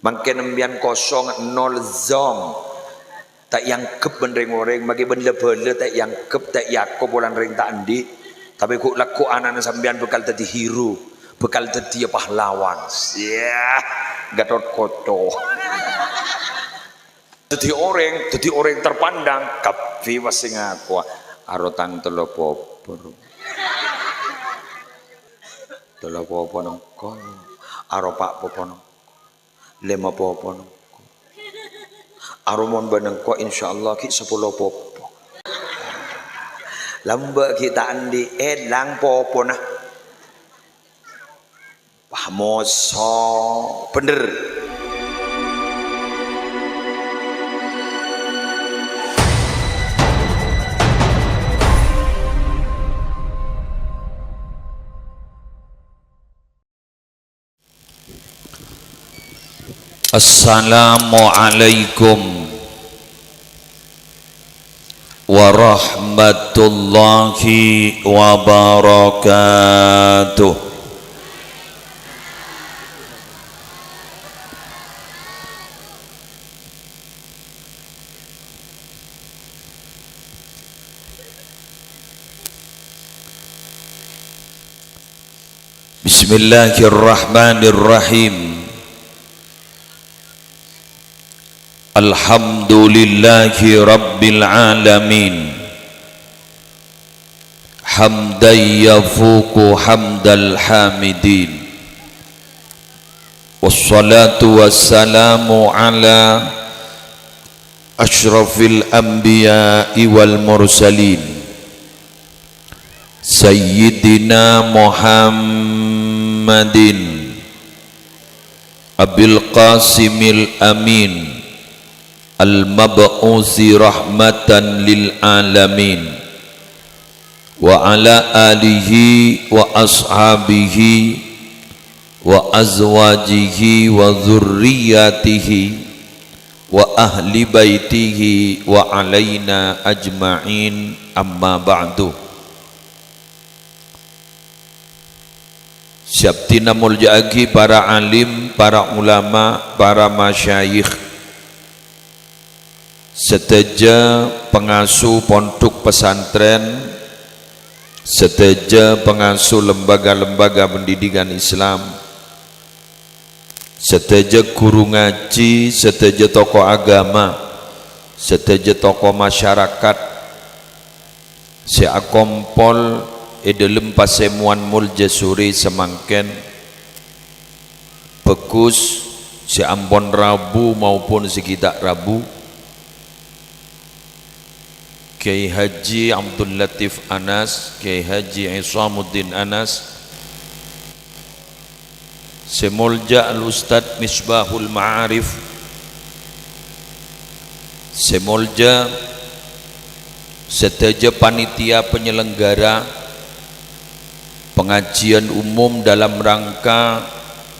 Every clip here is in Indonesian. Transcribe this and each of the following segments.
Mangke nembian kosong nol zong tak yang kep benring orang bagi benda-benda tak yang kep tak yakob bulan ring tak andi tapi kok laku anak sambian bekal tadi hiru bekal tadi pahlawan ya Gatot Koto jadi orang terpandang kapi masing aku arotan telopopor nongko aropak popon lima popon arumon banengko insyaallah ki 10 popo lambak kita andi lang popo nah pamoso bener Assalamualaikum warahmatullahi wabarakatuh. Bismillahirrahmanirrahim. Alhamdulillahi rabbil alamin hamdan yafuku hamdal hamidin wassalatu wassalamu ala ashrafil anbiya'i wal mursalin sayyidina Muhammadin abil qasimil amin al-mab'usi rahmatan lil alamin wa ala alihi wa ashabihi wa azwajihi wa dhurriyyatihi wa ahli baitihi wa alaina ajma'in amma ba'du. Syabtina mulja'agi para alim, para ulama, para masyayikh seteja pengasuh pondok pesantren, seteja pengasuh lembaga-lembaga pendidikan Islam, seteja guru ngaji, seteja tokoh agama, seteja tokoh masyarakat, seakompol edelem pasemuan mulja suri semangken pekus seambon Rabu maupun sekitar Rabu, Kiai Haji Abdul Latif Anas, Kiai Haji Isamuddin Anas, semulja Al-Ustadz Misbahul Ma'arif, semulja seteja panitia penyelenggara pengajian umum dalam rangka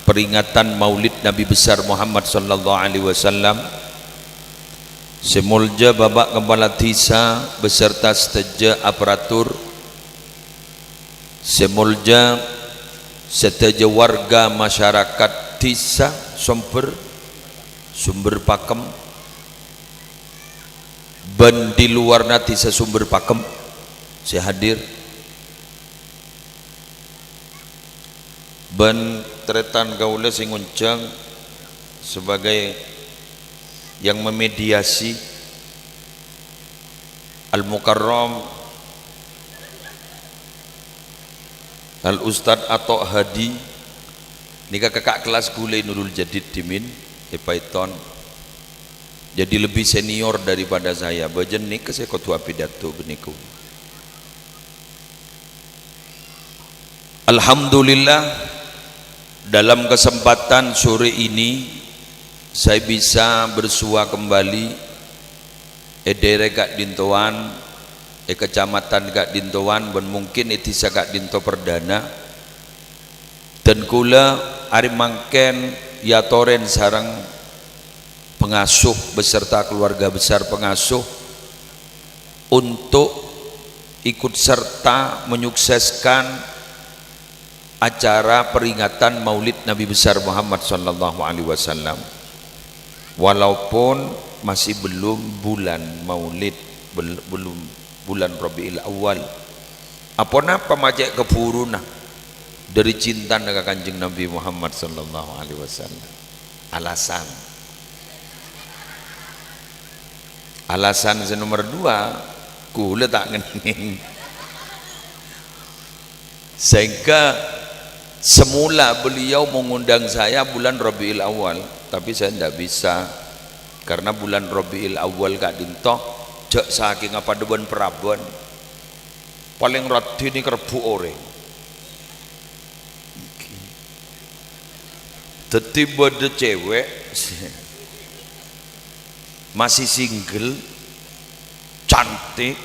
peringatan Maulid Nabi besar Muhammad sallallahu alaihi wasallam, semulja Bapak Kepala Desa beserta seteja aparatur, semulja seteja warga masyarakat desa Sumber Pakem ben di luar desa Sumber Pakem saya hadir ben tretan gaula sing nguncang sebagai yang memediasi Al-Mukarram Al-Ustadz Atok Hadi nikah kakak kelas gulai Nurul Jadid Dimin Python, jadi lebih senior daripada saya bajen nikah saya ketua pidato beniku. Alhamdulillah dalam kesempatan sore ini saya bisa bersua kembali edere Kak Dintoan kecamatan Kak Dintoan dan mungkin itisa Kak Dinto perdana dan kula ari mangken ya toren sarang pengasuh beserta keluarga besar pengasuh untuk ikut serta menyukseskan acara peringatan Maulid Nabi besar Muhammad sallallahu alaihi wasallam. walaupun masih belum bulan Maulid, belum bulan Rabiul Awal. Apa napa majek kepuruna dari cinta dengan Kanjeng Nabi Muhammad sallallahu alaihi wasallam. Alasan nomor 2 kula tak ngening. Sehingga semula beliau mengundang saya bulan Rabiul Awal, tapi saya tidak bisa karena bulan Rabiul Awal gak dintoh jak saking apa deban perabon paling rati ini kerbu orang tiba ada cewek masih single cantik,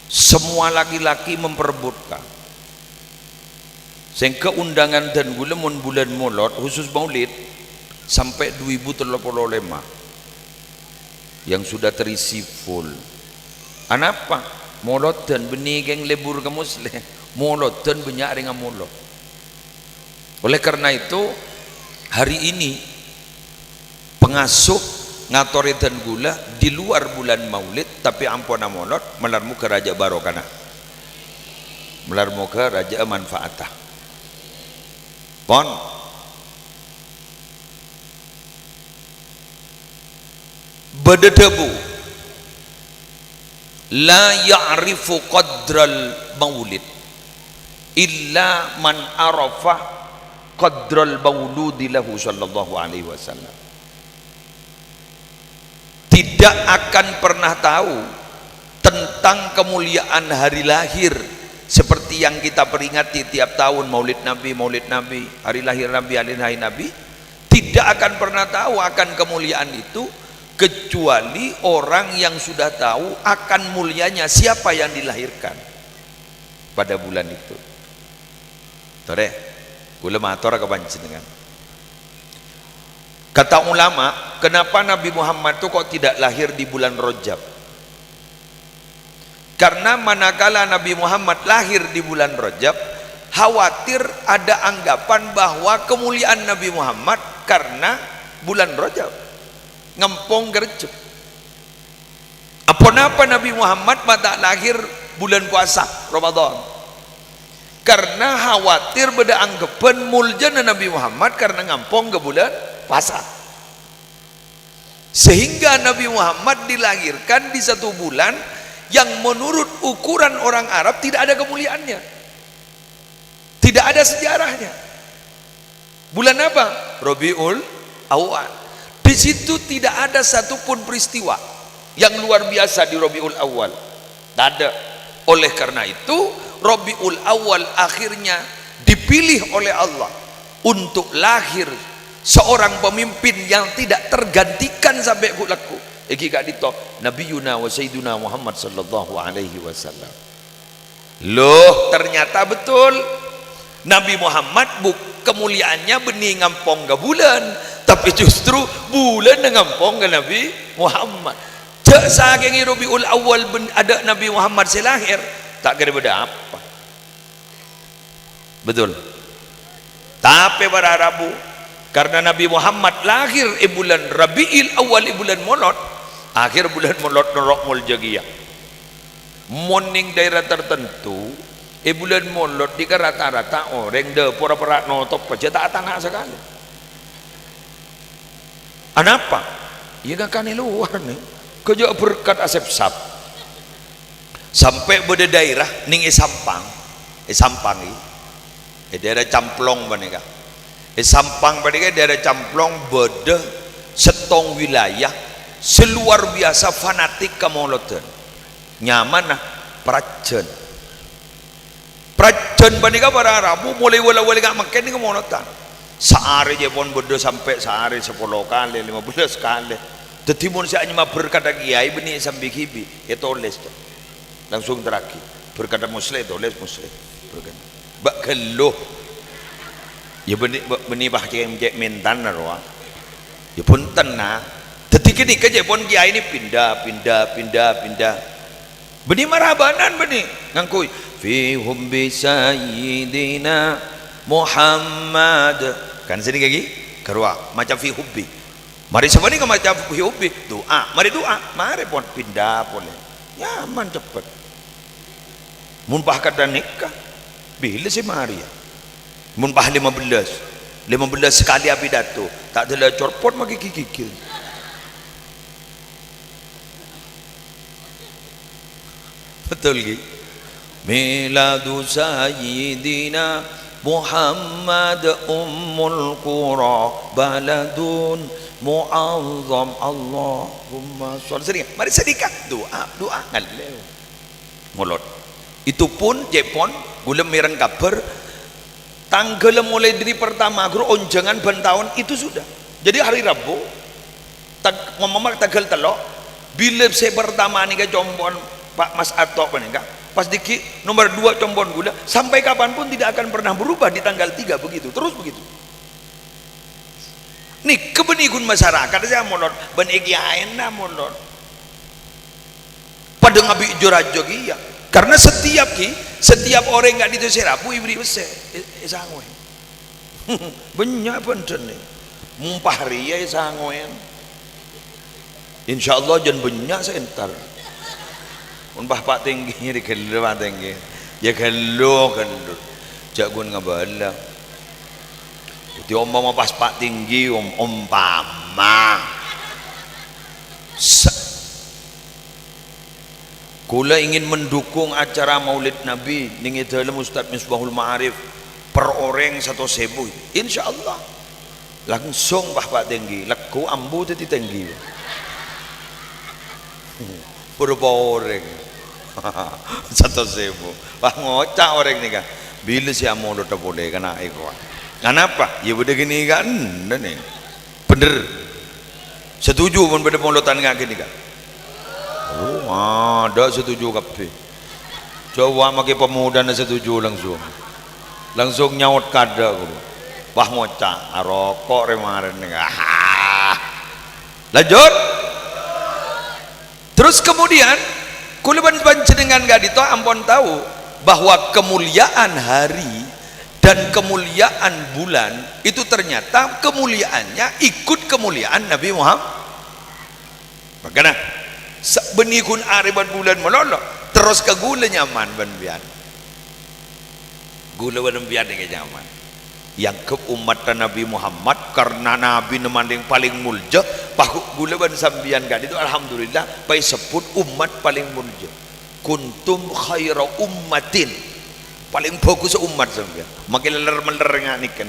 semua laki-laki memperebutkan. Sehingga undangan dan gula bulan Maulid khusus Maulid sampai 2035 yang sudah terisi full. Anapa? Maulid dan benih geng lebur ke muslim, Maulid dan banyak dengan Maulid. Oleh karena itu hari ini pengasuh ngatori dan gula di luar bulan Maulid, tapi ampuna Maulid melarmu ke Raja Barokana, melarmu ke Raja Manfaatah. Pon bedebu la ya'rifu qadral maulid illa man arafa qadral mauludi lahu sallallahu alaihi wasallam. Tidak akan pernah tahu tentang kemuliaan hari lahir seperti yang kita peringati tiap tahun, Maulid Nabi, hari lahir Nabi, hari lahir Nabi. Tidak akan pernah tahu akan kemuliaan itu kecuali orang yang sudah tahu akan mulianya siapa yang dilahirkan pada bulan itu. Tore, kula matur ka panjenengan. Kata ulama, kenapa Nabi Muhammad itu kok tidak lahir di bulan Rajab? Karena manakala Nabi Muhammad lahir di bulan Rajab, khawatir ada anggapan bahwa kemuliaan Nabi Muhammad karena bulan Rajab ngempong gercep. Apa-apa Nabi Muhammad tak lahir bulan puasa Ramadan? Karena khawatir beda anggapan muljana Nabi Muhammad karena ngampong ke bulan puasa. Sehingga Nabi Muhammad dilahirkan di satu bulan yang menurut ukuran orang Arab tidak ada kemuliaannya, tidak ada sejarahnya. Bulan apa? Rabiul Awal. Di situ tidak ada satupun peristiwa yang luar biasa di Rabiul Awal, tidak ada. Oleh karena itu Rabiul Awal akhirnya dipilih oleh Allah untuk lahir seorang pemimpin yang tidak tergantikan sampai laku. Iki gak dito Nabiyuna wa Sayyiduna Muhammad sallallahu alaihi wasallam. Loh, ternyata betul Nabi Muhammad kemuliaannya benih ngampong ke bulan, tapi justru bulan ngampong ke Nabi Muhammad. Cek saking Rabiul Awal ada Nabi Muhammad selahir, tak kira beda apa. Betul. Tapi pada Rabu karena Nabi Muhammad lahir bulan Rabiul Awal bulan Maulid, akhir bulan Maulid norok muljagiyah. Morning daerah tertentu bulan Maulid di rata-rata orang de pura-pura notop aja tak tanah sekali. Anapa? Ya kan luar nih. Kerja berkat asep sap. Sampai beda daerah ning Sampang. Sampang ini. Daerah Camplong banika. Sampang pada daerah Camplong beda setong wilayah seluar biasa fanatik ke Maulidan. Nyaman nah prajen panika para Arabu mulai wala-wala gak makan ke Maulidan. Sehari je pun beda sampai sehari 10 kali 15 kali. Jadi mun saya hanya berkata kiai benih sambil kibi ya tulis tuh langsung terakhir berkata muslim tulis muslim berkata bak keluh. Ya benih bah cek mentan narwa ya pun tenang detik ini kerja pun kiai ini pindah benih marabanan benih ngangkui fi hubbi sayyidina Muhammad kan sini kaki kerwa macam fi hubbi Mari sebenarnya ke macam hobi doa, mari pun pindah boleh, nyaman cepet. Munpah kata nikah, bila sih mari ya? Munpah 15 sekali apidato, tak ada corpot maki kikil. Betul gitu. Miladu sayyidina Muhammad ummul qura baladun mu'azzam Allahumma sholli sering mari sedekah doa ngaleu mulot itu pun jepon gula mireng kabar tanggal mulai dari pertama guru onjangan ben tahun itu sudah jadi hari Rabu ngomong tanggal telok bila saya pertama nih ke jombon Pak Mas Atok nih pas diki nomor 2 combon gula sampai kapanpun tidak akan pernah berubah di tanggal 3 begitu terus begitu nih kebenikun masyarakat saya molot ben iki aena molot pada ngabi jorajo iya karena setiap orang nggak itu serapu ibri bese sangoen banyak bener nih mumpah ria sangoen insyaallah jan banyak saya entar Unpah Pak tinggi di gelo Pak tinggi ya gelo jagun ngabala itu omong pas Pak tinggi umpama kula ingin mendukung acara maulid Nabi ningi dalam Ustadz Misbahul Ma'arif per orang 1.000 insyaallah langsung Pak tinggi lego ambu tadi tinggi berapa orang 1.000 wah ngocak orang ini kan bila si amu udah boleh kena ikut kenapa ya udah gini kan nih bener setuju pun pada penglotan nggak gini kan oh ada setuju kape coba makai pemuda setuju langsung nyaut kada guru wah ngocak rokok remaren lanjut terus kemudian kuluban panjenengan gadito ampun tahu bahwa kemuliaan hari dan kemuliaan bulan itu ternyata kemuliaannya ikut kemuliaan Nabi Muhammad. Makanya benikun ariban bulan melolok terus ke gula nyaman ban bian. Gula ban bian ke nyaman. Yang ke umat Nabi Muhammad karena Nabi nemanding paling mulja pak gula ban sambian gadi itu alhamdulillah pai sebut umat paling mulja kuntum khaira ummatin paling bagus umat sambian makin meler ngani kan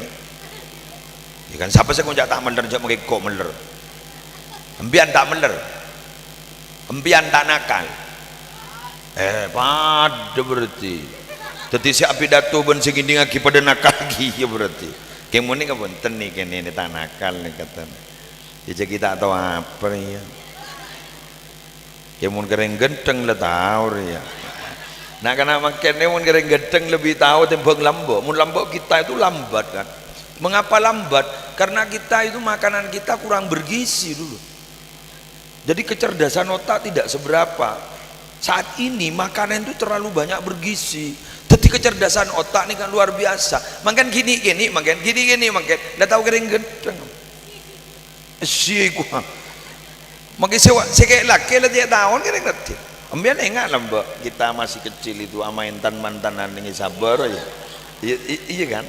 ya kan siapa sih ngajak tak meler jak makin kok meler embian tak meler embian tak nakal pada berarti jadi si apidato ben segini ngaki pada nakal ya berarti kemuni ka punten nih kene ini tak nakal nih kata jadi kita tahu apa ya kemun kering genteng lah tahu ya nah karena makanya mun kering genteng lebih tahu timbang lambok mun lambok kita itu lambat kan mengapa lambat karena kita itu makanan kita kurang bergizi dulu jadi kecerdasan otak tidak seberapa saat ini makanan itu terlalu banyak bergizi jadi kecerdasan otak ini kan luar biasa makan gini makan udah tahu kering genteng sih gua makin kayak laki lah dia tahun kering ngerti ambian enggak lah mbak kita masih kecil itu ama intan mantanan ini sabar ya iya kan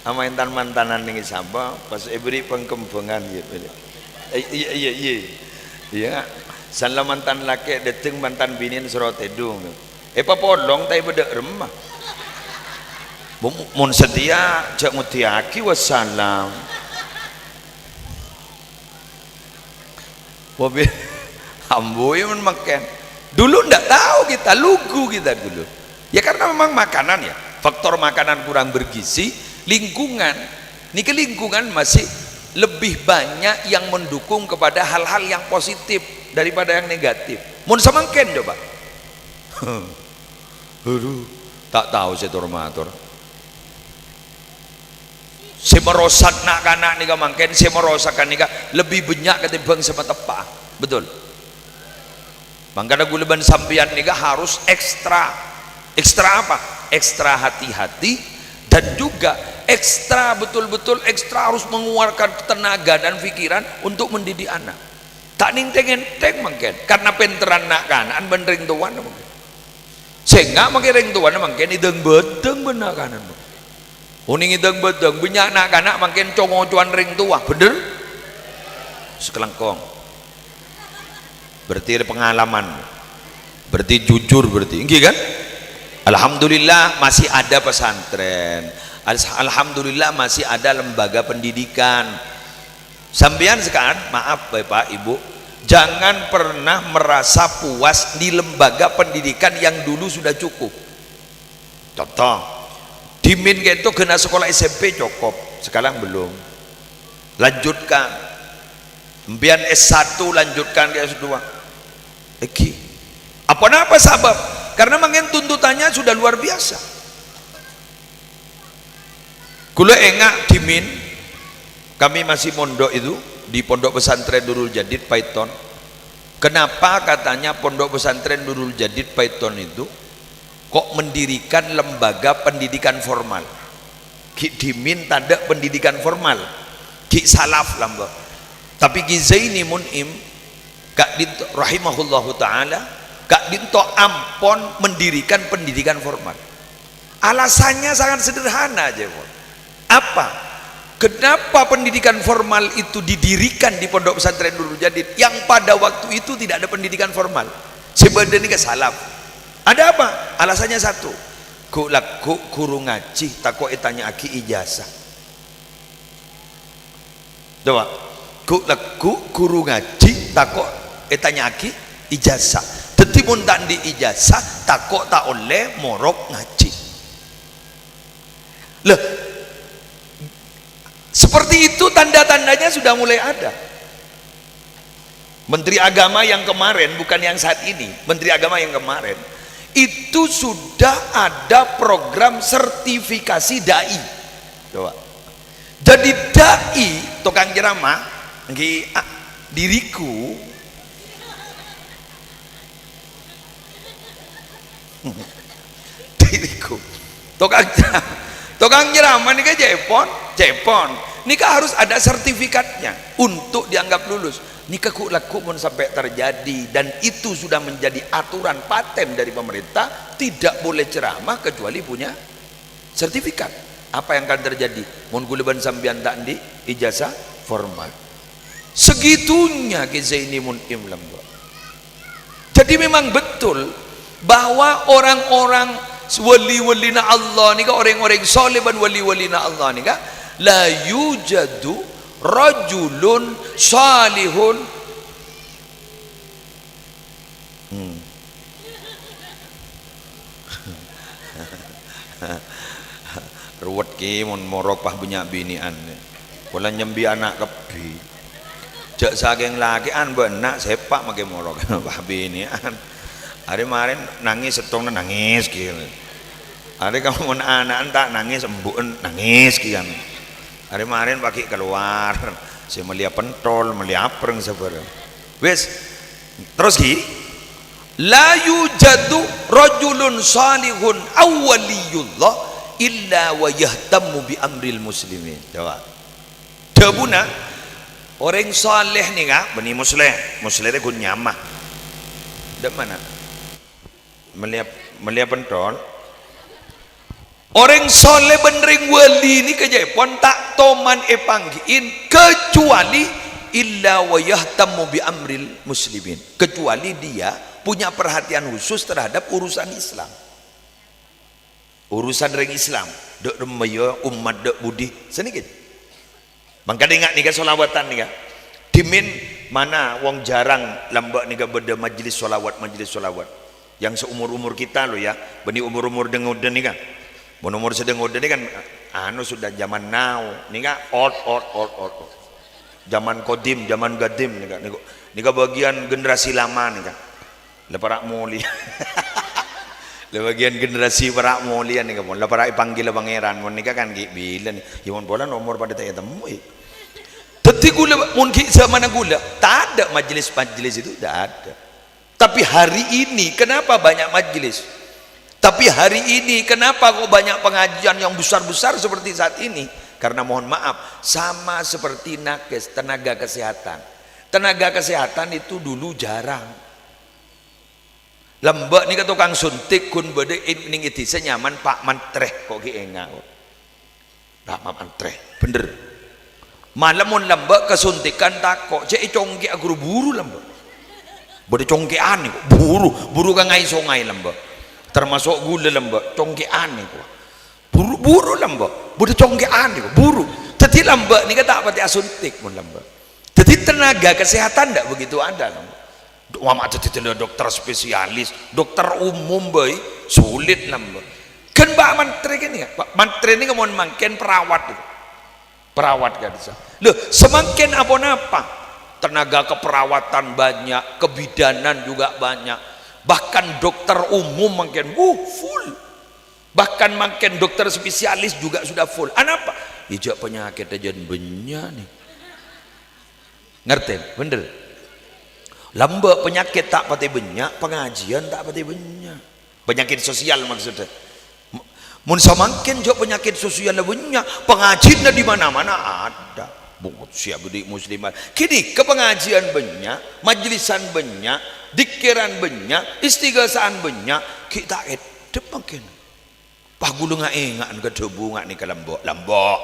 ama intan mantanan ini sabar pas beri pengkembangan gitu iya salah mantan laki dateng mantan binin serot edung papolong tapi beda remah mun setia jak mutiaki wassalam mobil amboy mun makan dulu ndak tahu kita lugu kita dulu ya karena memang makanan ya faktor makanan kurang bergizi lingkungan ini ke lingkungan masih lebih banyak yang mendukung kepada hal-hal yang positif daripada yang negatif mun samangken coba aduh tak tahu saya turmatur si merosak nak kanak nika mangken si merosakkan nika lebih banyak ketimbang sama tepa betul makanya guleban sampian nika harus ekstra apa ekstra hati-hati dan juga ekstra, betul-betul ekstra harus mengeluarkan tenaga dan pikiran untuk mendidik anak. Tak ninteng-enteng mungkin karena penteran nak kanan benring tuan mungkin sehingga makin ring tuan mungkin ideng bedeng benar kanan uning ideng bedeng banyak nak kanak mungkin congocuan ring tua bener sekelengkong berarti ada pengalaman, berarti jujur, berarti enggak kan? Alhamdulillah masih ada pesantren, alhamdulillah masih ada lembaga pendidikan. Sampean sekarang, maaf Bapak Ibu, jangan pernah merasa puas di lembaga pendidikan yang dulu sudah cukup. Contoh, dimin gitu kena sekolah SMP cukup, sekarang belum. Lanjutkan, Mbian S1 lanjutkan ke S2. Apa sebab? Karena mungkin tuntutannya sudah luar biasa. Kula engak dimin, kami masih mondok itu di pondok pesantren Nurul Jadid Paiton. Kenapa katanya pondok pesantren Nurul Jadid Paiton itu kok mendirikan lembaga pendidikan formal? Ki dimin tanda pendidikan formal, ki salaf lambak. Tapi ki Zaini Mun'im Kak Dinto rahimahullahu ta'ala, Kak Dinto ampon mendirikan pendidikan formal. Alasannya sangat sederhana aja. Apa? Kenapa pendidikan formal itu didirikan di pondok pesantren Nurul Jadid yang pada waktu itu tidak ada pendidikan formal? Sebenarnya ke salaf. Ada apa? Alasannya satu. Ku laku guru ngaji takut tanya aki ijazah. Coba. Ku laku guru ngaji takut tanya aki ijazah. Tetimun tak di ijazah takut tak oleh morok ngaji. Loh, seperti itu tanda-tandanya sudah mulai ada. Menteri Agama yang kemarin, bukan yang saat ini, Menteri Agama yang kemarin itu sudah ada program sertifikasi dai. Coba. Jadi dai tukang ceramah diriku diriku tukang ceramah nih kan Jepon nikah harus ada sertifikatnya untuk dianggap lulus. Nikah ku laku pun sampai terjadi dan itu sudah menjadi aturan paten dari pemerintah, tidak boleh ceramah kecuali punya sertifikat. Apa yang akan terjadi? Mun guleban sambian tak di ijazah formal. Segitunya ke Zaini Mun'im lembok. Jadi memang betul bahwa orang-orang wali-walina Allah nika, orang-orang soleh dan wali-walina Allah nika, la yujadu rajulun salihun ruwet ki mun morok pah banyak binian kula nyembi anak kebi jak saking lakian benak sepak make morok pah binian. Hari kemarin nangis setong nangis gitu. Hari kamu anak tak nangis embuen nangis kian. Hari kemarin pakai keluar, saya melihat pentol, melihat pereng sebenarnya. Wes, terus ki, la yujadu rajulun salihun awwaliyullah illa wa yahtammu bi amril muslimin. Coba. Jawabuna orang saleh nih kak, benih musleh itu nyamah. Di mana? Melihat pentol. Orang soleh benring wali ini ke Jepun tak toman panggiin kecuali illa wa yahtammu bi amril muslimin, kecuali dia punya perhatian khusus terhadap urusan Islam, urusan ring Islam dek remaya umat dek budi sedikit. Mangka ingat nih solawatan nih dimin mana wong jarang lambak nih beda majelis solawat yang seumur kita lo ya, benih umur dengoden nih kan. Umur sedang udah ini kan anu sudah zaman now nih kan old zaman kodim zaman gadim nih kan bagian generasi lama nih kan leparak mulia bagian generasi perak mulia nih kan leparak panggil pangeran mon nih kan bilan yang bola nomor pada tanya temu tapi gula mungkin zaman gula tak ada majelis itu, tak ada. Tapi hari ini kenapa banyak majelis? Tapi hari ini kenapa kok banyak pengajian yang besar-besar seperti saat ini? Karena mohon maaf, sama seperti nakes, tenaga kesehatan. Tenaga kesehatan itu dulu jarang. Lembek nih tukang suntik kun bede ning itu senyaman Pak Mantreh kok ki enggak. Pak Mantreh, bener. Malam mun lembek kesuntikan tak kok cek congke aguru buru lembek. Bede congkean kok buru ka ngai songai lembek. Termasuk gula lembek congkean itu buru lembek bude congkean itu buru jadi lembek ini kata apa asuntik pun lembek jadi tenaga kesehatan tidak begitu ada lembek mama jadi dokter spesialis dokter umum boy sulit lembek kan Pak Menteri ini ya Pak Menteri ini kemudian makin perawat kan loh semakin apa tenaga keperawatan banyak kebidanan juga banyak bahkan dokter umum makin full bahkan makin dokter spesialis juga sudah full apa? Ijak penyakit aja banyak nih ngerti? Bener lambak penyakit tak pati banyak pengajian tak pati banyak penyakit sosial maksudnya mun semakin jauh penyakit sosial banyak pengajian di mana-mana ada siap di muslimat kini ke pengajian banyak majlisan banyak dikiran banyak istighasaan banyak kita edep makin pah gulu nga ingaan ke debu nga ni ke lambok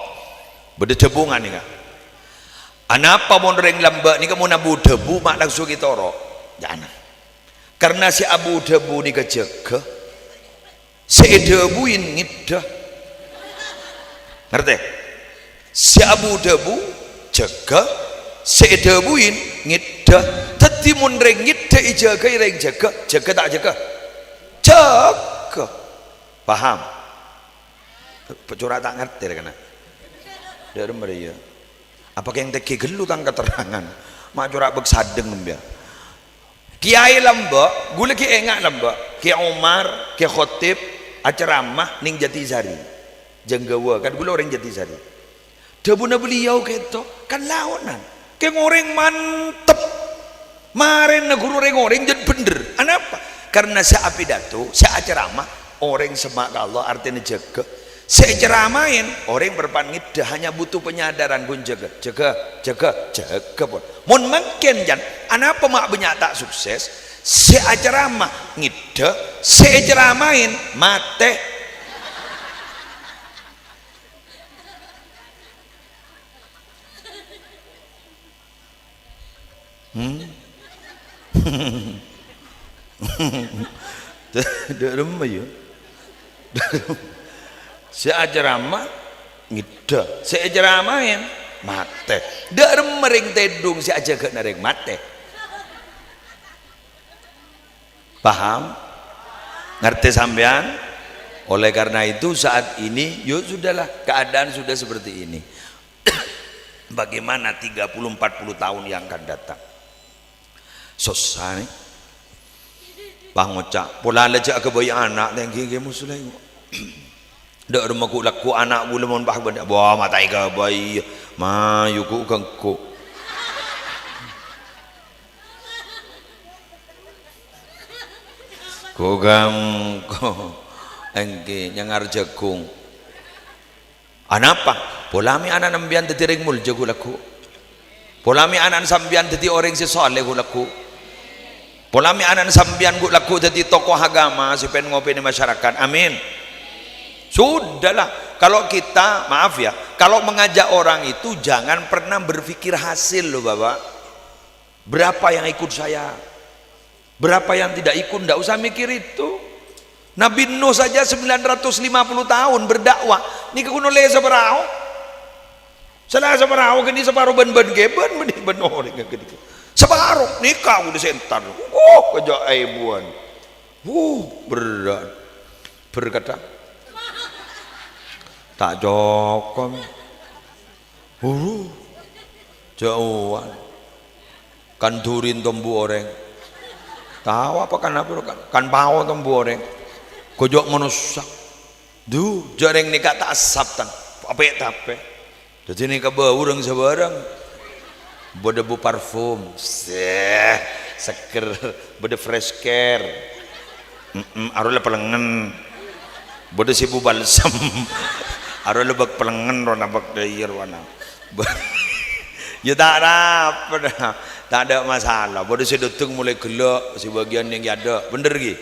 beda debu nga ni nga anapa mon reng lambak ni kamu nabu debu mak langsung kita ro jangan karena si abu debu ni kejeka si debuin ngidah ngerti si abu debu jaga sedebuin ngida tadi mun reng ngida ijaga reng jaga tak jaga paham pecora tak ngerti karena dari mereka apakah yang teki gelu tang keterangan mak cora bek sadeng mbia kiai lembak gula ki engak lembak ki Umar ki Khotib acaramah ning Jatisari jenggawa kan gula orang Jatisari debuna beliau gitu kan lawanan kayak ngoreng mantep maren guru ngoreng jadi bener apa karena saya pidato saya ceramah orang semak Allah artinya jaga saya ceramain orang berpangit hanya butuh penyadaran pun jaga pun mun makin jan apa mak banyak tak sukses saya ceramah ngida saya ceramain mate rumah ya saya ceramah ngida saya ceramain mate dak remering tedung si aja gak nareng mate paham ngerti sampean oleh karena itu saat ini yuk sudahlah keadaan sudah seperti ini bagaimana 30-40 tahun yang akan datang sosai pangocak pola lejak ke bayi anak tengki ke musulai dak rumah ku laku anak gula mon bah benda bawa matai ke bayi ma yuku kengku kogam ko engke nyangar jagung anapa polami anak nambian tetiring mul jagu laku polami anak sambian teti orang si soleh laku polami anak sambian gu laku jadi tokoh agama si pen ngopi di masyarakat amin sudahlah kalau kita maaf ya kalau mengajak orang itu jangan pernah berpikir hasil loh bapak berapa yang ikut saya berapa yang tidak ikut tidak usah mikir itu Nabi Nuh saja 950 tahun berdakwah ni kuno le seberau salah seberau kini separuh ben-ben geben ben orang gitu separuh nikah udah sentar kerja aibuan berat berkata tak jokon jauhan kan durin tombu orang tahu apa kan bawa tombu orang kojok manusia jarang nikah tak asap tan apa jadi nikah bau orang sebarang berdebu parfum seger berde fresh care arulnya pelengan bodoh si bu balsam aro lebak pelengen ro nabak dair wana ya tak ada apa dah, tak ada masalah bodoh si datang mulai gelak si bagian yang ada bener gi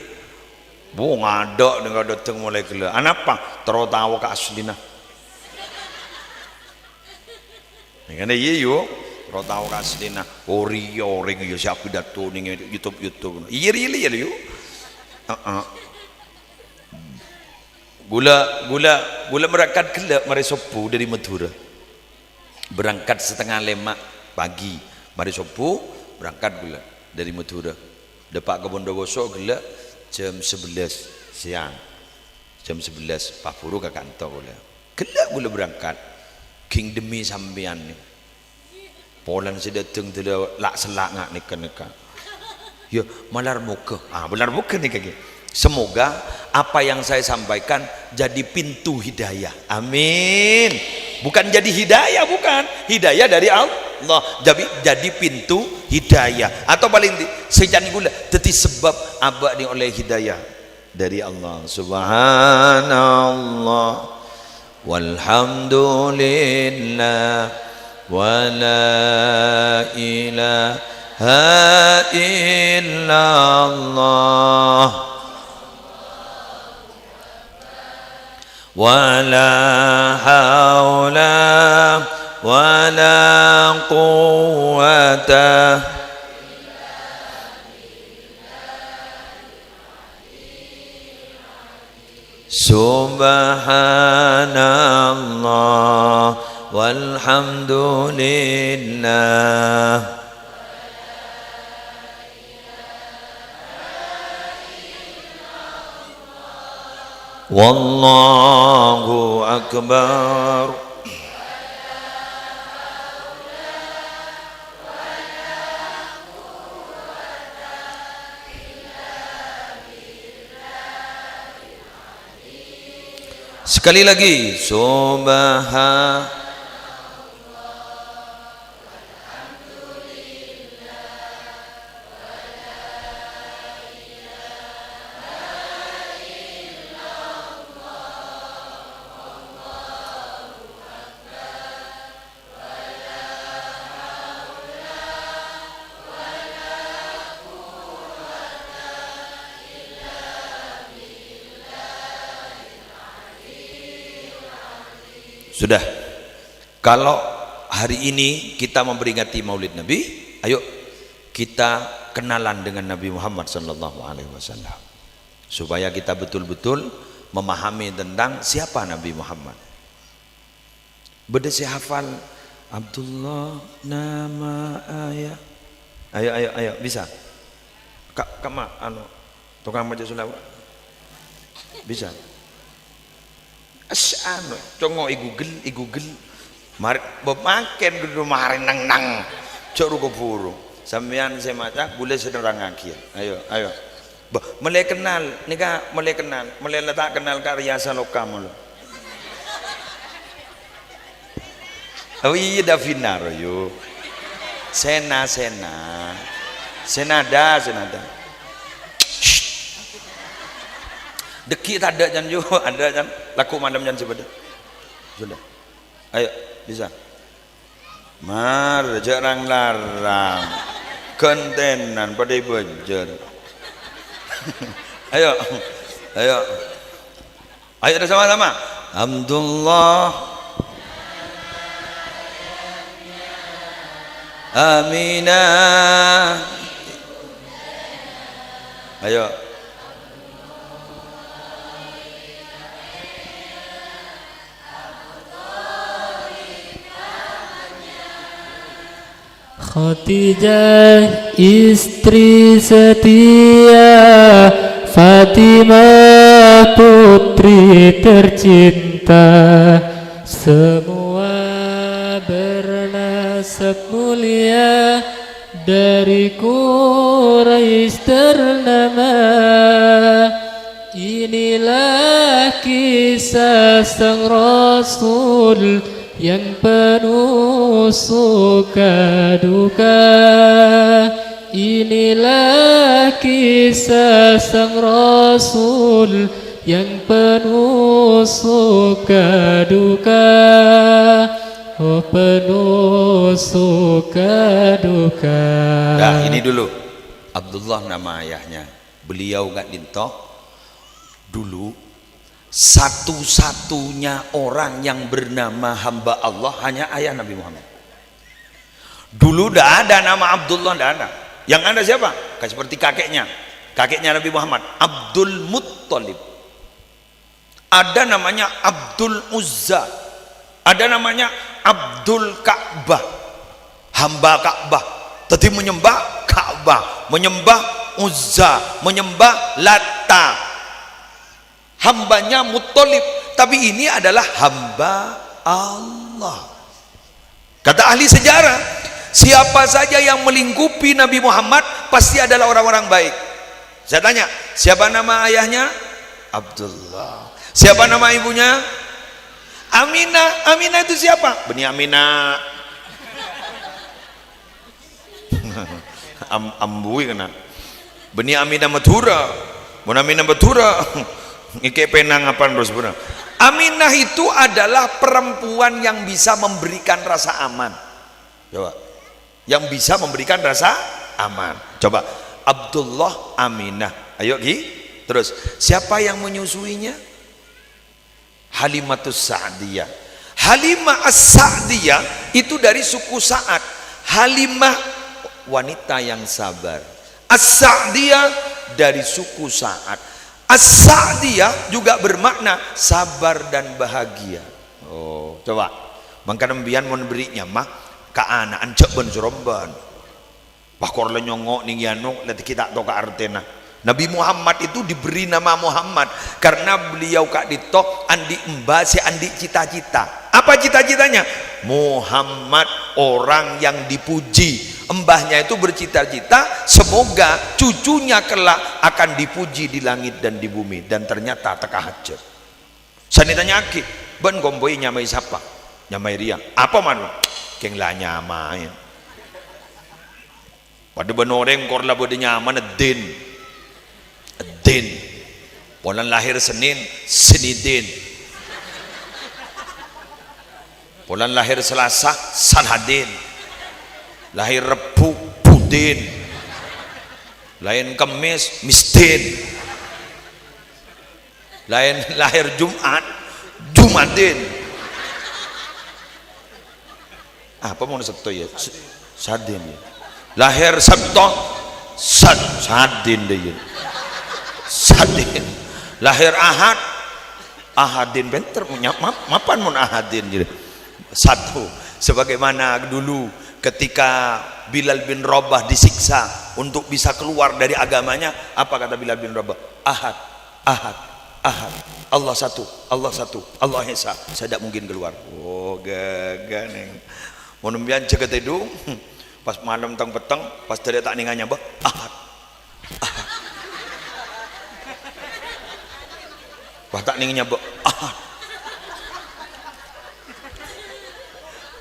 bu ngada dengan datang mulai gelak anapa terus tahu ke aslina kan iya yuk terus tahu ke aslina ori ya siapa dato ning YouTube iya yuk gula berangkat gelap mari sopu dari Madura berangkat 4:30 pagi mari sopu berangkat gula dari Madura depak ke Bondowoso gelap jam 11 siang jam 11 Pak Puru ke kantor gula berangkat king demi sampean nih polan si dateng tidak lak selak ngak neka ya malar muka benar muka nih kaki semoga apa yang saya sampaikan jadi pintu hidayah amin bukan jadi hidayah bukan hidayah dari Allah jadi pintu hidayah atau paling sejani gula teti sebab abak ni oleh hidayah dari Allah subhanallah walhamdulillah wala ilaha illallah wala haula wala quwwata subhanallah walhamdulillah wallahu akbar sekali lagi subhan sudah. Kalau hari ini kita memperingati Maulid Nabi, ayo kita kenalan dengan Nabi Muhammad sallallahu alaihi wasallam supaya kita betul-betul memahami tentang siapa Nabi Muhammad. Beda si hafal Abdullah nama ayah. Ayo bisa. Kak mak tukang baca selawat. Bisa. Asano congo igugel mari bemaken kudu mari nang cok ruko puru sampean saya maca boleh sederang akhir ayo mulai kenal nika mulai letak kenal karya saloka mulu oh iya Davinar yo senada deki tak ada jan juga ada jan laku malam jan sebeda sudah ayo bisa mar jarang larang kontenan pada bejer ayo sama-sama Alhamdulillah aminah ayo Khadijah istri setia, Fatimah putri tercinta, semua bernasab mulia, dari Quraisy ternama. Inilah kisah sang Rasul yang penuh suka duka. Inilah kisah sang Rasul yang penuh suka duka. Oh penuh suka duka. Nah ini dulu Abdullah nama ayahnya. Beliau gak dintoh dulu satu-satunya orang yang bernama hamba Allah hanya ayah Nabi Muhammad. Dulu dah ada nama Abdullah, dah ada. Yang ada siapa? Kayak seperti kakeknya Nabi Muhammad, Abdul Muttalib. Ada namanya Abdul Uzza, ada namanya Abdul Ka'bah, hamba Ka'bah. Tadi menyembah Ka'bah, menyembah Uzza, menyembah Latta. Hambanya Muttalib, tapi ini adalah hamba Allah. Kata ahli sejarah, siapa saja yang melingkupi Nabi Muhammad pasti adalah orang-orang baik. Saya tanya, siapa nama ayahnya? Abdullah. Siapa nama ibunya? Aminah. Aminah itu siapa? Bani Aminah. Ambui kena. Bani Aminah Mathura. Bani Aminah Mathura. Ike penang apa terus benar. Aminah itu adalah perempuan yang bisa memberikan rasa aman. Coba. Yang bisa memberikan rasa aman. Coba. Abdullah Aminah. Ayo Ki. Terus siapa yang menyusuinya? Halimatus Sa'diyah. Halimah As-Sa'diyah itu dari suku Sa'ad. Halimah wanita yang sabar. As-Sa'diyah dari suku Sa'ad. As-Sa'diyah juga bermakna sabar dan bahagia. Oh, coba. Mangka nembian mon berinya mah ka anak ancek ben suromban. Pakor le nyongok ning yano lati kita to ka artena. Nabi Muhammad itu diberi nama Muhammad karena beliau kak ditok andi embasi andi cita-cita. Apa cita-citanya? Muhammad orang yang dipuji. Mbahnya itu bercita-cita semoga cucunya kelak akan dipuji di langit dan di bumi, dan ternyata teka hajar. Saya ditanya aki, ben gomboi nyamai siapa? Nyamai Ria. Apa manu? Keng lah nyamai. Pada benoreng korla bode nyaman edin. Edin. Polan lahir Senin, Senidin. Polan lahir Selasa, Saladin. Lahir Rebu, Budin. Lain Kamis, Mistin. Lahir Jumat, Jumadin. Apa mau Sabtu ya? Sadin ya. Lahir Sabtu, Sadin deh ya. Sadin. Lahir Ahad, Ahadin benter punya mapan mun Ahadin jadi. Satu, sebagaimana dulu ketika Bilal bin Rabah disiksa untuk bisa keluar dari agamanya, apa kata Bilal bin Rabah? Ahad, Ahad, Ahad. Allah satu, Allah satu, Allah Esa. Saya tidak mungkin keluar. Oh gagah neng. Mau nembian cegat itu, pas malam tang petang, pas dari tak ninganya bah, Ahad, Ahad. Pas tak ninganya bah, Ahad,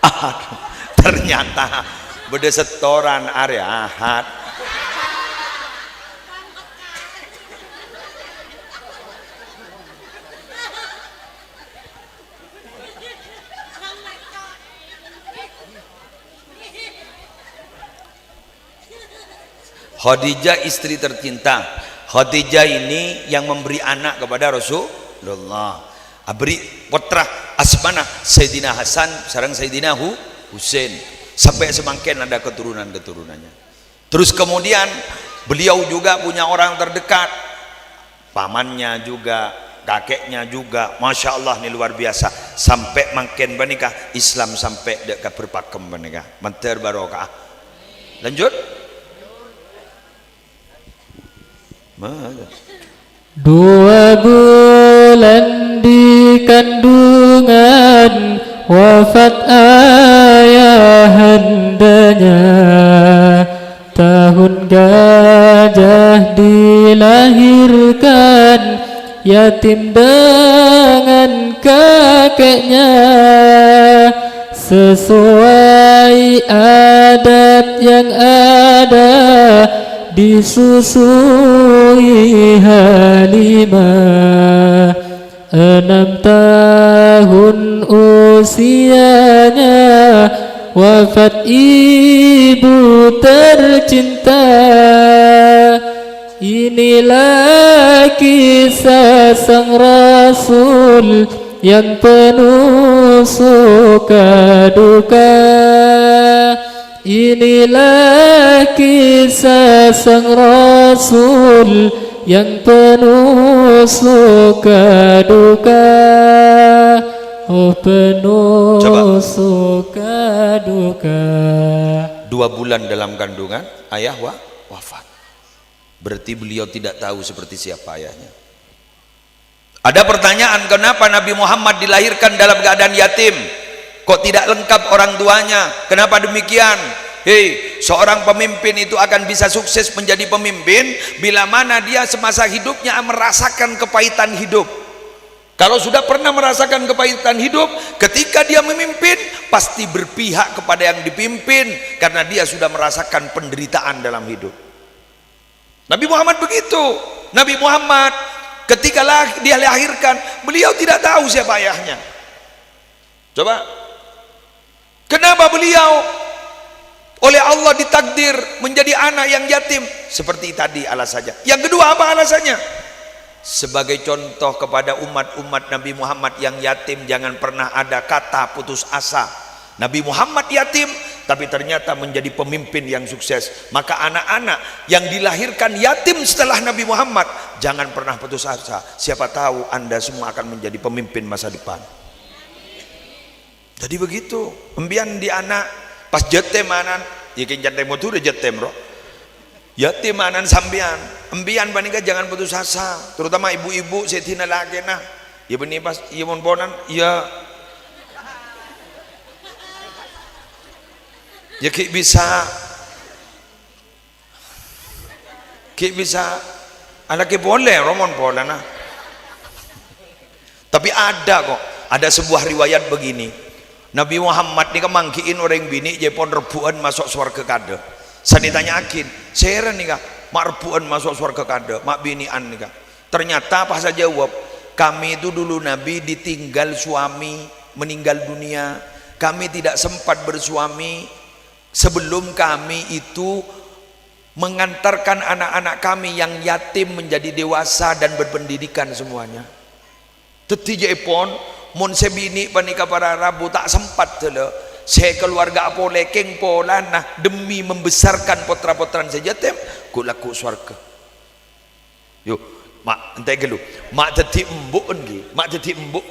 Ahad. Ternyata beda setoran area Ahad. Khadijah istri tercinta. Khadijah ini yang memberi anak kepada Rasulullah. Beri putra asmana Sayyidina Hasan sareng Sayyidina Husain, sampai semakin ada keturunan-keturunannya. Terus kemudian beliau juga punya orang terdekat, pamannya juga, kakeknya juga, masya Allah ini luar biasa. Sampai makin menikah Islam sampai dekat berpakem menikah, manter barokah. Lanjut. Dua bulan di kandungan wafat ayahandanya, tahun gajah dilahirkan yatim dengan kakeknya, sesuai adat yang ada disusui Halimah 6 tahun usianya wafat ibu tercinta. Inilah kisah sang Rasul yang penuh suka duka. Inilah kisah sang Rasul yang penuh suka duka. Oh penuh suka duka. 2 bulan dalam kandungan ayah wafat. Berarti beliau tidak tahu seperti siapa ayahnya. Ada pertanyaan, kenapa Nabi Muhammad dilahirkan dalam keadaan yatim? Kok tidak lengkap orang tuanya? Kenapa demikian? Hei, seorang pemimpin itu akan bisa sukses menjadi pemimpin bila mana dia semasa hidupnya merasakan kepahitan hidup. Kalau sudah pernah merasakan kepahitan hidup, ketika dia memimpin pasti berpihak kepada yang dipimpin karena dia sudah merasakan penderitaan dalam hidup. Nabi Muhammad begitu. Nabi Muhammad ketika dia lahirkan, beliau tidak tahu siapa ayahnya. Coba, kenapa beliau oleh Allah ditakdir menjadi anak yang yatim? Seperti tadi alasannya. Yang kedua, apa alasannya? Sebagai contoh kepada umat-umat Nabi Muhammad yang yatim, jangan pernah ada kata putus asa. Nabi Muhammad yatim, tapi ternyata menjadi pemimpin yang sukses. Maka anak-anak yang dilahirkan yatim setelah Nabi Muhammad, jangan pernah putus asa. Siapa tahu Anda semua akan menjadi pemimpin masa depan. Jadi begitu. Embian di anak pas jetem anan, yakin jantai motor jetem bro. Yatim anan sambian. Embian panika jangan putus asa. Terutama ibu-ibu setina lagi nah. Ya benih pas iya mon ponan, ya ya ki bisa anak boleh romon pola nah. Tapi ada kok, ada sebuah riwayat begini, Nabi Muhammad ni kemangkiin orang bini jepon rebuan masuk surga kada. Saya ditanyakin, saya nih kak mak rebuan masuk surga kada, mak binian nih kak. Ternyata pas saya jawab, kami itu dulu Nabi ditinggal suami meninggal dunia, kami tidak sempat bersuami sebelum kami itu mengantarkan anak-anak kami yang yatim menjadi dewasa dan berpendidikan semuanya. Teti jepon mon sebini panika para rabu tak sempat tele saya keluarga apo lekeng pola nah demi membesarkan putra-putran saya yatim ku laku swarga. Yuk mak entai gelu mak teti embuk ngi mak teti embuk.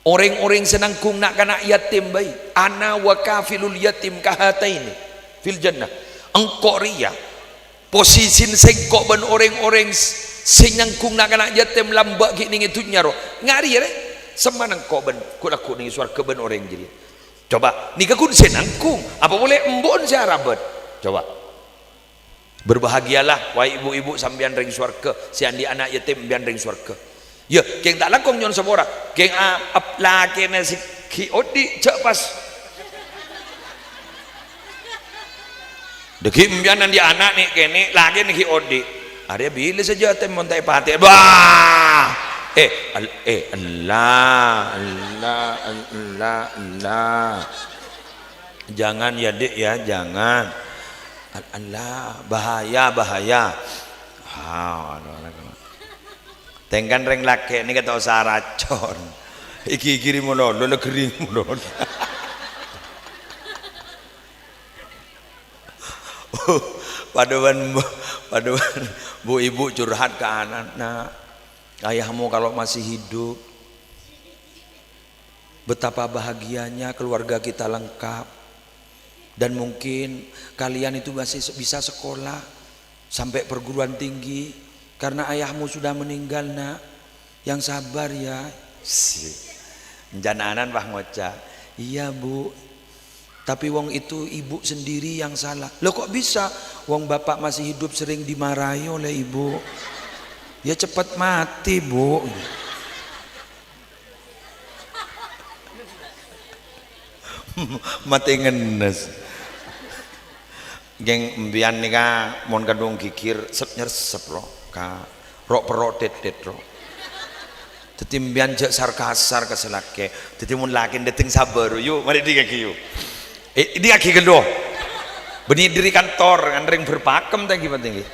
Orang-orang senang kung nak kanak yatim bayi. Ana wa kafilul yatim kahataini fil jannah. Engkau ria posisin sengkok ben orang-orang senang kung nak kanak yatim lambak kini ngitunya roh ngari ya semanang kok ben kulaku ning surga ben orang jadi. Coba nikah kun senang kung apa boleh embon siarabat. Coba berbahagialah wahai ibu-ibu sambian ring surga si andi anak yatim sambian ring surga. Ya, keng tak lakong nyon sabora, keng laki nasi ki odi cak pas. Deki mbianan di anak nih kene laki nih ki odi. Ada bila saja tem montai pati. Wah, Allah. Jangan ya dek ya, jangan. Allah, bahaya. Tengkan reng laki ini kata usah racun. Iki kiri mono, lo kering mono. Paduan bu ibu curhat ke anak, nak ayahmu kalau masih hidup betapa bahagianya keluarga kita lengkap dan mungkin kalian itu masih bisa sekolah sampai perguruan tinggi. Karena ayahmu sudah meninggal nak, yang sabar ya. Jananan Pak Ngoca, iya bu. Tapi wong itu ibu sendiri yang salah. Loh kok bisa? Wong bapak masih hidup sering dimarahi oleh ibu. Ya cepat mati bu. Mati ngenes. Geng mbian nika mon kadung kikir sep nyersep loh. ka rok perok tet rok dadi mbiyen jak sarkasar keselake dadi mun lakin deting sabar yuk mari dikaki yuk dikaki gelo beni diri kantor kan ring berpakem ta gimana tinggi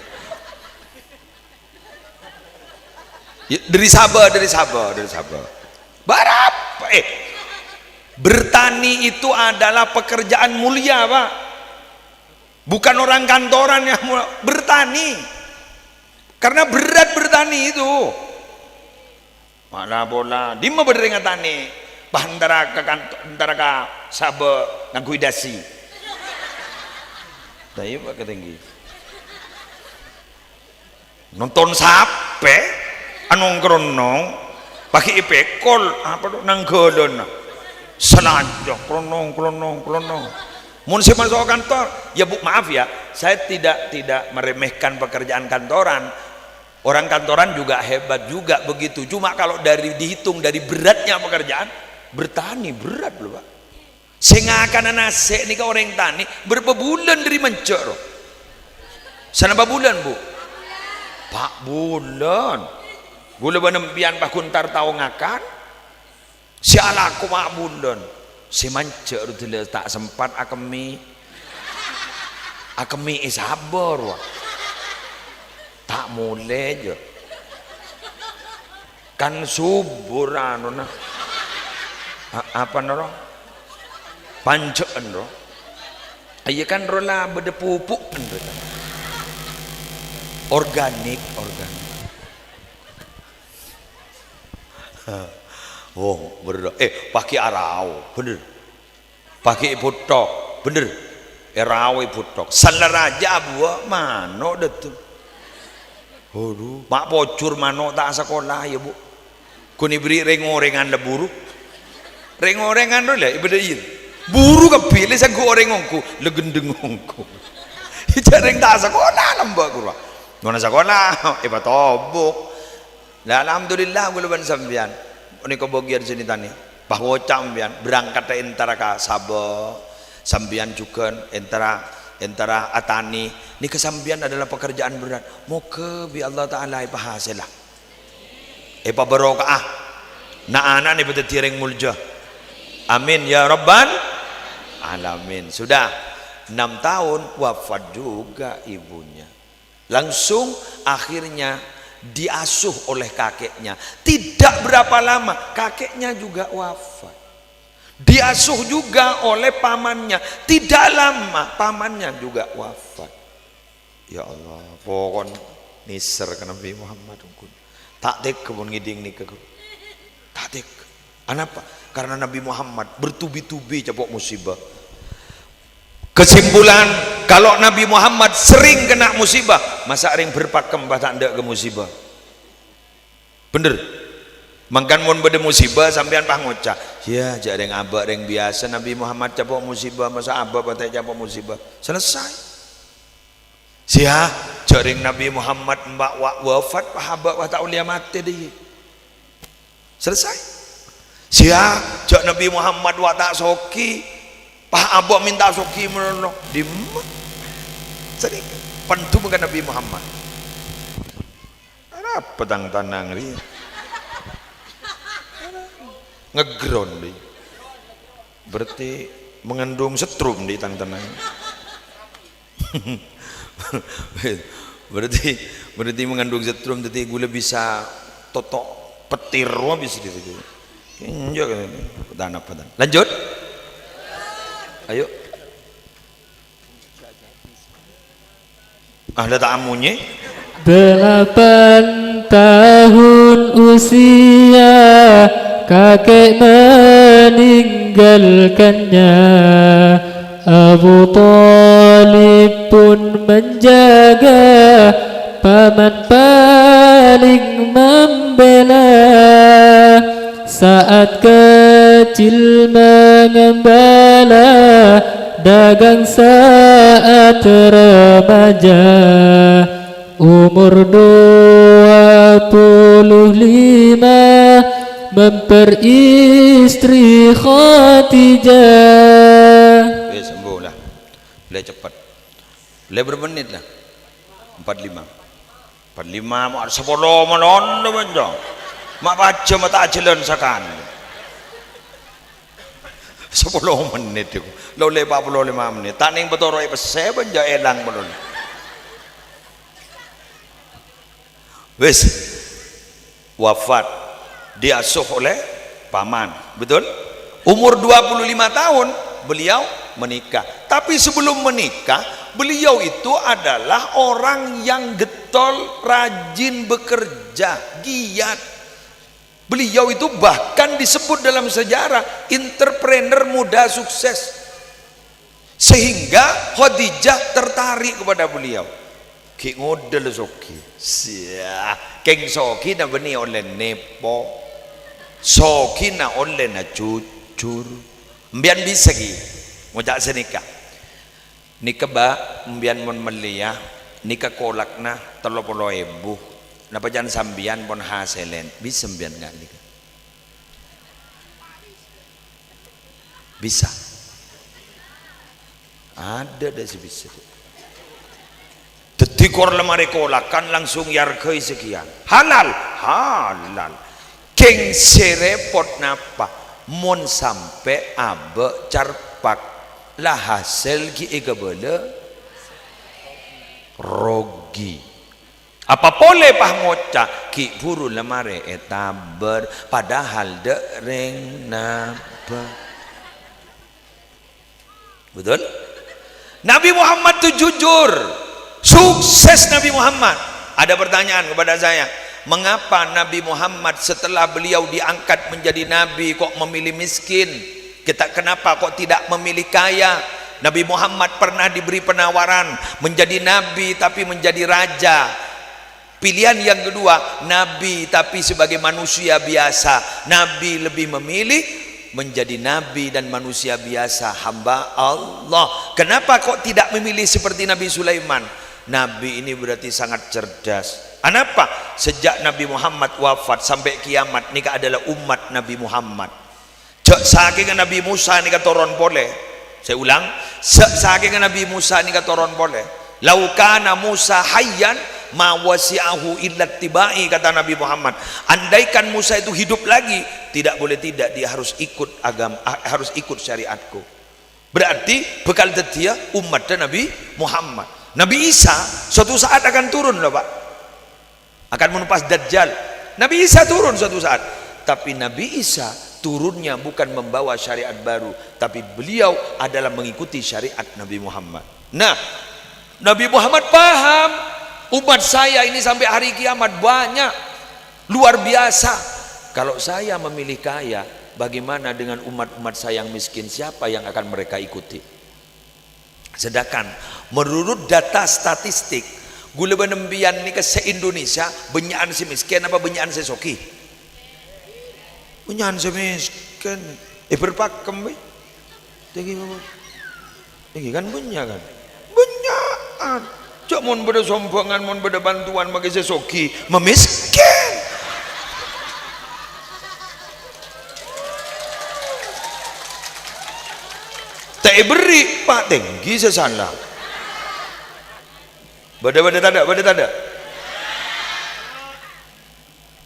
dari sabar barap bertani itu adalah pekerjaan mulia Pak, bukan orang kantoran yang bertani, karena berat bertani itu. Mana bola di mana berdering tani antara ke kantor antara ke sabar ngagudasi tapi Pak ketinggi nonton sape anong kronong pakai ipekol apa tuh nanggolon senanja kronong mun saya masuk kantor ya Bu maaf ya saya tidak meremehkan pekerjaan kantoran, orang kantoran juga hebat juga begitu, cuma kalau dihitung dari beratnya pekerjaan bertani berat loh Pak. Sehingga akan nase nih orang tani berapa bulan dari mencok sana berapa bulan Bu? Pak bulan gula benempian Pak Kuntar tahu ngakan si alaku mak bulan si mancek rutile tak sempat akemi sabar wah tak mulai je kan subur anu nah apa naro pancen ro iya kan rola bede pupuk organik oh bener pakai arau bener pakai putok bener arau putok salah raja buah mano detu aduh mak pocur mano tak sekolah ya Bu kuni beri rengorengan le buru rengorengan lo lah ibadah iya buru kepilih saya gorengongku legendengongku jarang tak sekolah lembak kurang mana sekolah batobok lah alhamdulillah gula sambian ini kebagian sini tani bahwa cambian berangkat antara ka Sabah sambian juga antara atani ini kesambian adalah pekerjaan berat moga bi Allah Ta'ala ipahasilah barokah na anak ni betul tireng mulja amin ya rabbal alamin. Sudah 6 tahun wafat juga ibunya, langsung akhirnya diasuh oleh kakeknya. Tidak berapa lama kakeknya juga wafat, diasuh juga oleh pamannya. Tidak lama pamannya juga wafat. Ya Allah, pokon niser ke Nabi Muhammad tak tek kebun ngiding nih ke tak tek. Kenapa? Karena Nabi Muhammad bertubi-tubi capok musibah. Kesimpulan, kalau Nabi Muhammad sering kena musibah, masa ring berpakem bah tak ndak ke musibah. Bener. Mangkan mun bede musibah sampean pah ngocak. Ya, jak ring abak ring biasa Nabi Muhammad capok musibah, masa abak patai capok musibah. Selesai. Sia, jak ring Nabi Muhammad mbak wafat pah abak pah tak ulia mati deh. Selesai. Sia, jak Nabi Muhammad wa tak soki Pak Abok minta soki menolong dimut sering pentu bukan Nabi Muhammad ada pedang tanang dia ngegron dia berarti mengandung setrum di tanang berarti mengandung setrum jadi gula bisa totok petir bisa gitu pedang lanjut. Ayo. Ada tamunya? 8 tahun usia kakek meninggalkannya. Abu Thalib pun menjaga, paman paling membela. Saat kecil mengembala, dagang saat remaja. Umur 25 memperistri Khadijah. Sembuh lah, boleh cepat, boleh bermenit lah, 45. Panlima mo 10 malon naman dong. Mak baca mata ajalan sakan. 10 menit itu. Lo 45 menit. Taning betoro ipa 7 ja elang belum. Wes wafat diasuh oleh paman, betul? Umur 25 tahun beliau menikah. Tapi sebelum menikah, beliau itu adalah orang yang getol, rajin bekerja, giat. Beliau itu bahkan disebut dalam sejarah entrepreneur muda sukses. Sehingga Khadijah tertarik kepada beliau. Ki ngodel soki. Sia, keng soki na beni oleh nepo. Soki na oleh na jujur. Mbian bisa ki. Ngojak senikah. Nikah ba mbian mon melia, nikah kolak na 30.000. Napa jangan sambian pon haselen. Bisa mbian enggak nikah? Bisa. Ada dah sebisa. Tetikor lemari kolakan langsung yarkai sekian. Halal, halal. Keng serepot napa? Mon sampai abe carpak lah hasil ki ikabele rogi. Apa boleh pah ngoca ki buru lemari etaber padahal de reng napa. Betul? Nabi Muhammad itu jujur. Sukses Nabi Muhammad. Ada pertanyaan kepada saya, mengapa Nabi Muhammad setelah beliau diangkat menjadi nabi kok memilih miskin? Kenapa kok tidak memilih kaya? Nabi Muhammad pernah diberi penawaran menjadi nabi tapi menjadi raja. Pilihan yang kedua, nabi tapi sebagai manusia biasa. Nabi lebih memilih menjadi nabi dan manusia biasa, hamba Allah. Kenapa kok tidak memilih seperti Nabi Sulaiman? Nabi ini berarti sangat cerdas. Kenapa? Sejak Nabi Muhammad wafat sampai kiamat nikah adalah umat Nabi Muhammad. Saking Nabi Musa nikah toron boleh. Saya ulang, saking Nabi Musa nikah toron boleh. Laukana Musa hayyan ma wasi'ahu illa tibai, kata Nabi Muhammad. Andaikan Musa itu hidup lagi, tidak boleh tidak, dia harus ikut agama, harus ikut syariatku. Berarti bekal dia umat dan Nabi Muhammad. Nabi Isa suatu saat akan turun loh Pak, akan menumpas Dajjal. Nabi Isa turun suatu saat, tapi Nabi Isa turunnya bukan membawa syariat baru, tapi beliau adalah mengikuti syariat Nabi Muhammad. Nah, Nabi Muhammad paham umat saya ini sampai hari kiamat banyak, luar biasa. Kalau saya memilih kaya, bagaimana dengan umat-umat saya yang miskin? Siapa yang akan mereka ikuti? Sedangkan menurut data statistik, gula benembian ni ke se-Indonesia benyaan si miskin apa benyaan si soki? Benyaan si miskin. Berpakem be? Tinggi apa? Tinggi kan benya kan? Benyaan. Cak mon beda sombongan, mon beda bantuan bagi si soki, memiskin. Tak beri Pak tinggi sesalah. Beda tak ada.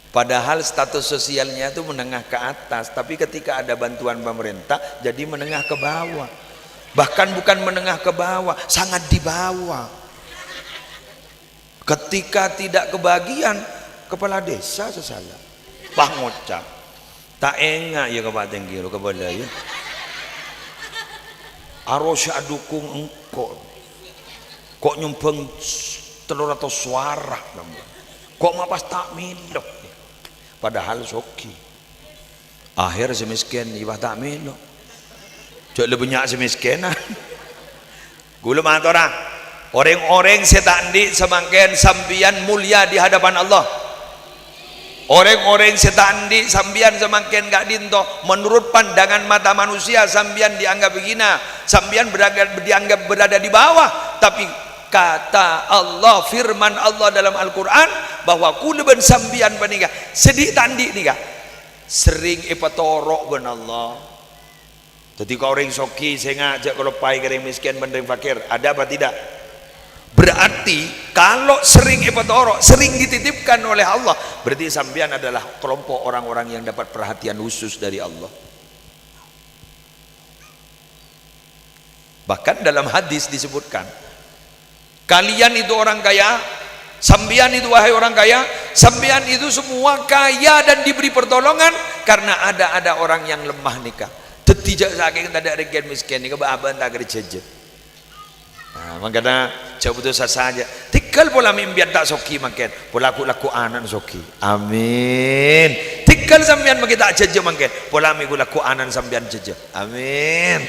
Padahal status sosialnya itu menengah ke atas, tapi ketika ada bantuan pemerintah jadi menengah ke bawah. Bahkan bukan menengah ke bawah, sangat di bawah. Ketika tidak kebagian, kepala desa sesalah. Pak ngocap. Tak enggak ya ke Pak tinggi kepala ya. Arosya dukung engkau kok nyumbang 300 suara kok mapas tak milok, padahal soki akhir semiskin ibah tak milok cok lebih banyak semiskinan. Gula mantora orang-orang setandi semakin sambian mulia di hadapan Allah. Orang-orang setandi sambian semakin gak dinto, menurut pandangan mata manusia sambian dianggap begina, sambian dianggap berada di bawah. Tapi kata Allah, firman Allah dalam Al-Quran bahwa kuluban sambian panika sedih tandi nika sering ipatorok ben Allah. Jadi kau orang soki saya ngajak kalau pai kering miskin bendeng fakir, ada apa tidak? Berarti kalau sering ipatoro, sering dititipkan oleh Allah, berarti sampean adalah kelompok orang-orang yang dapat perhatian khusus dari Allah. Bahkan dalam hadis disebutkan, kalian itu orang kaya, sampean itu wahai orang kaya, sampean itu semua kaya dan diberi pertolongan karena ada orang yang lemah nikah. Tidak saking tak ada regen miskin nikah abang tak kerja. Nah, makanya jauh betul saja. Tinggal pola mimpian tak soki makan, pola laku anan soki. Amin. Tinggal sampean makin tak jaja makan, pola miku laku anan sampean jaja. Amin.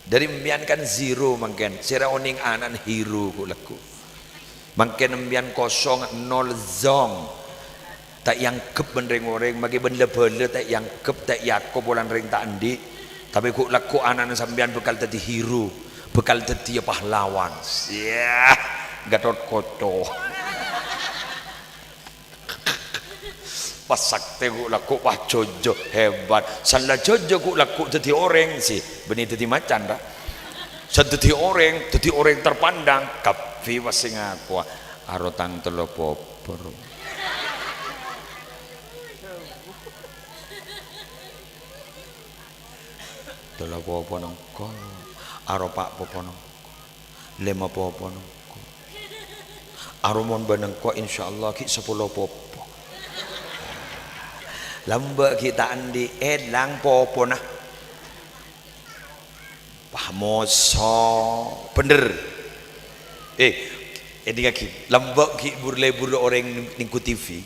Dari mimpian kan zero makan, sira oning anan hero ku laku. Makan mimpian kosong nol zong. Tak yang kep benreng orang, magi benda-benda tak yang kep tak yakob polan ring tak andi. Tapi ku laku anan sampean bekal tadi hero. Bekal jadi pahlawan. Ya, Gatot Koto. Pasak tegu laku wah jojo hebat. Salah jojo ku laku jadi orang sih. Benih jadi macan dah. Jadi orang terpandang. Kapi wasing aku. Arotang telopopor. Telopopor nongko. Aropak popono lima popono aromon banengko insyaallah ki 10 popo lambak kita andi elang popona pamoso bener ini kaki lambak ki burle orang ningku TV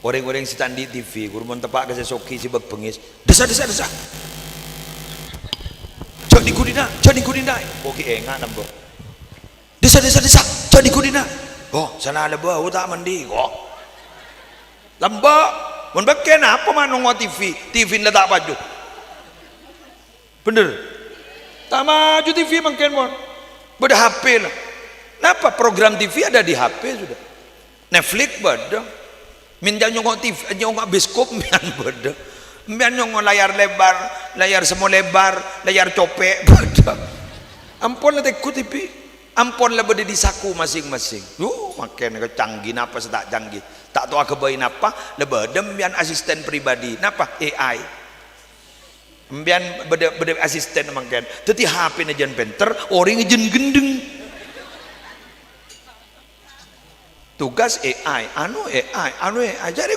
orang-orang si tandi TV kurmon tepak ke sesoki si bengis desa jadi kudina oke enggak nambah desa jadi kudina oh sana ada bau tak mandi kok lambak membeken apa manung TV ndak tak maju bener tak maju TV mungkin mon beda HP lah kenapa program TV ada di HP sudah Netflix beda minta nyongok TV nyongok bioskop mian beda mian nyongok layar lebar layar semua lebar layar copek beda ampun lah tekut TV ampun lah beda di saku masing-masing makin kecanggih napa setak canggih tak tahu kebain apa lebih demian asisten pribadi napa AI mbian beda asisten makin teti HP najan penter orang ngejen gendeng tugas AI jadi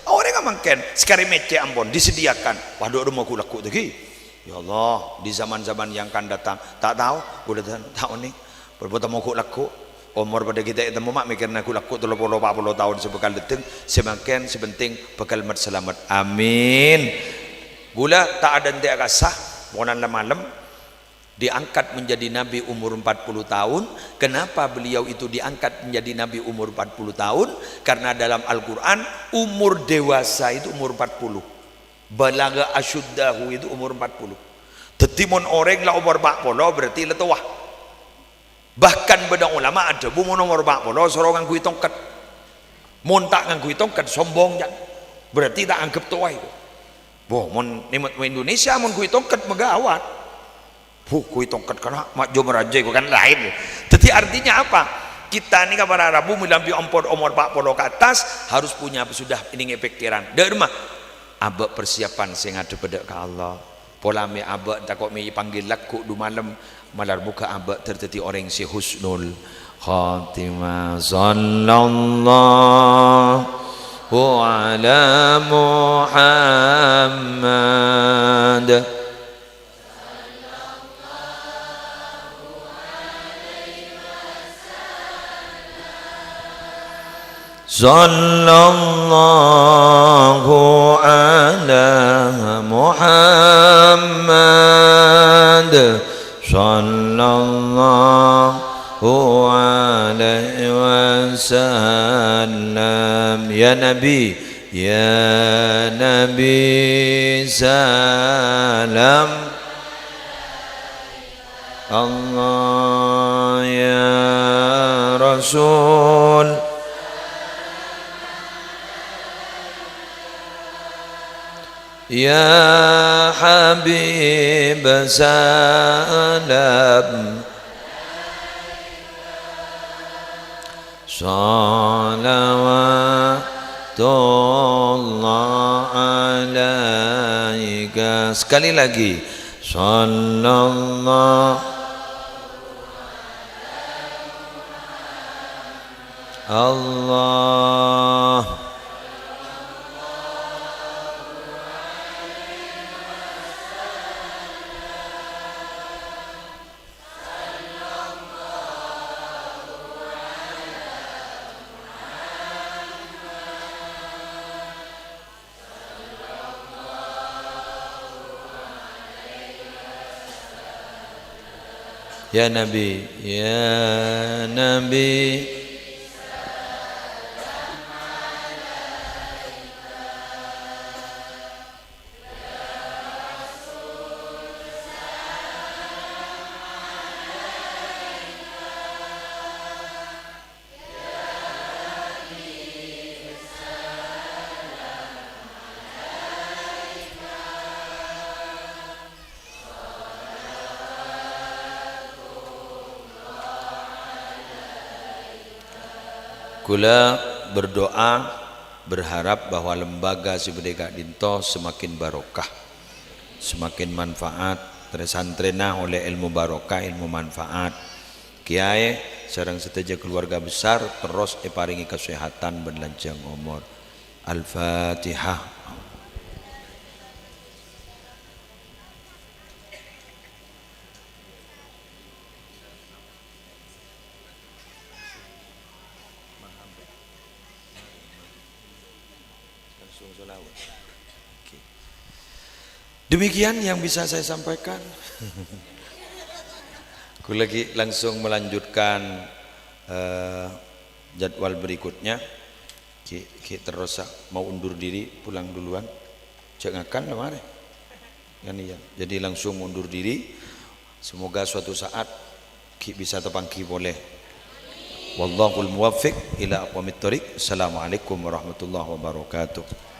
orang makin sekali mece ampun disediakan waduh rumah ku laku lagi ya Allah di zaman-zaman yang akan datang tak tahu udah tahu nih berbuat mau ku laku umur pada kita itu mak mikirnya aku laku 30-40 tahun sebekal deting semakin sebenting bekal mat selamat amin gula tak ada yang kasah monan malam diangkat menjadi nabi umur 40 tahun kenapa beliau itu diangkat menjadi nabi umur 40 tahun karena dalam Al-Quran umur dewasa itu umur 40 balaga asyuddahu itu umur 40 tetimon orang lah umur 40 berarti letuah bahkan bedang ulama ada bu nomor 40 sorongan kui tongkat montak ngangkui tongkat sombong jangan berarti tak anggap tua itu boh mon Indonesia mon kui tongkat megawat kui tongkat kena mak jom raja kan lain jadi artinya apa kita ini para Arabu melampi umur 40 ke atas harus punya sudah ini pikiran dari rumah abak persiapan sing ada pada ke Allah pola me abak takut me panggil laku du malam malar buka abak terjadi orang si husnul khatimah sallallahu ala Muhammad sallallahu ala Muhammad sallallahu alaihi wasallam ya Nabi salam Allah ya Rasul ya Habib salam Salawatullah alaika. Sekali lagi. Sallallahu Allah. Ya Nabi, ya Nabi. Kula berdoa berharap bahwa lembaga Sibedega Dinto semakin barokah, semakin manfaat, tersantrena oleh ilmu barokah, ilmu manfaat. Kiai sareng seteja keluarga besar terus diparingi kesehatan berlanjang umur. Al-Fatihah. Demikian yang bisa saya sampaikan. Aku lagi langsung melanjutkan jadwal berikutnya. Ki terus mau undur diri pulang duluan. Jangan kemarin. Kan iya. Jadi langsung undur diri. Semoga suatu saat Ki bisa terpangki boleh. Wallahul muwaffiq ila aqwamit thoriq. Assalamualaikum warahmatullahi wabarakatuh.